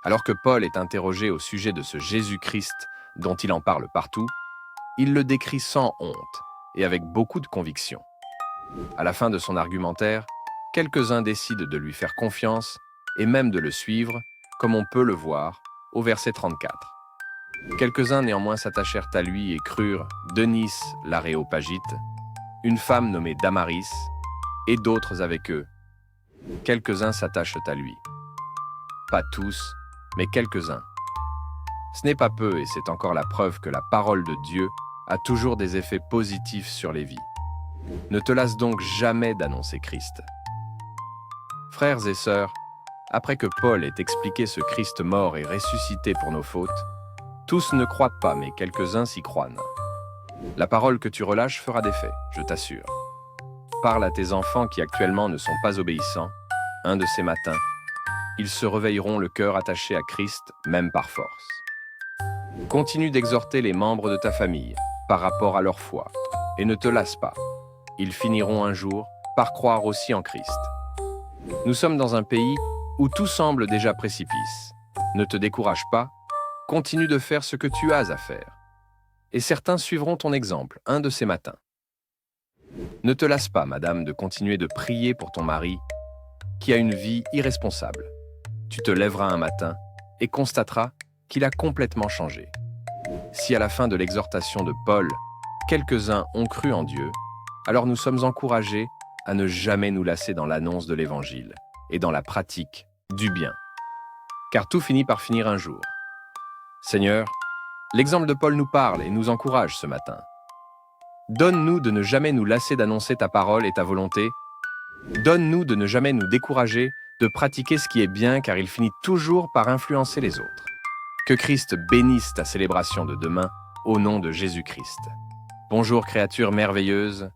Alors que Paul est interrogé au sujet de ce Jésus-Christ dont il en parle partout, il le décrit sans honte et avec beaucoup de conviction. À la fin de son argumentaire, quelques-uns décident de lui faire confiance et même de le suivre, comme on peut le voir au verset 34. Quelques-uns néanmoins s'attachèrent à lui et crurent Denis l'Aréopagite, une femme nommée Damaris, et d'autres avec eux. Quelques-uns s'attachent à lui. Pas tous, mais quelques-uns. Ce n'est pas peu et c'est encore la preuve que la parole de Dieu a toujours des effets positifs sur les vies. Ne te lasse donc jamais d'annoncer Christ. Frères et sœurs, après que Paul ait expliqué ce Christ mort et ressuscité pour nos fautes, tous ne croient pas, mais quelques-uns s'y croient. La parole que tu relâches fera des faits, je t'assure. Parle à tes enfants qui actuellement ne sont pas obéissants. Un de ces matins, ils se réveilleront le cœur attaché à Christ, même par force. Continue d'exhorter les membres de ta famille par rapport à leur foi, et ne te lasse pas. Ils finiront un jour par croire aussi en Christ. Nous sommes dans un pays où tout semble déjà précipice. Ne te décourage pas, continue de faire ce que tu as à faire. Et certains suivront ton exemple, un de ces matins. Ne te lasse pas, madame, de continuer de prier pour ton mari, qui a une vie irresponsable. Tu te lèveras un matin et constateras qu'il a complètement changé. Si à la fin de l'exhortation de Paul, quelques-uns ont cru en Dieu, alors nous sommes encouragés à ne jamais nous lasser dans l'annonce de l'Évangile et dans la pratique du bien. Car tout finit par finir un jour. Seigneur, l'exemple de Paul nous parle et nous encourage ce matin. Donne-nous de ne jamais nous lasser d'annoncer ta parole et ta volonté. Donne-nous de ne jamais nous décourager de pratiquer ce qui est bien car il finit toujours par influencer les autres. Que Christ bénisse ta célébration de demain au nom de Jésus-Christ. Bonjour créature merveilleuse,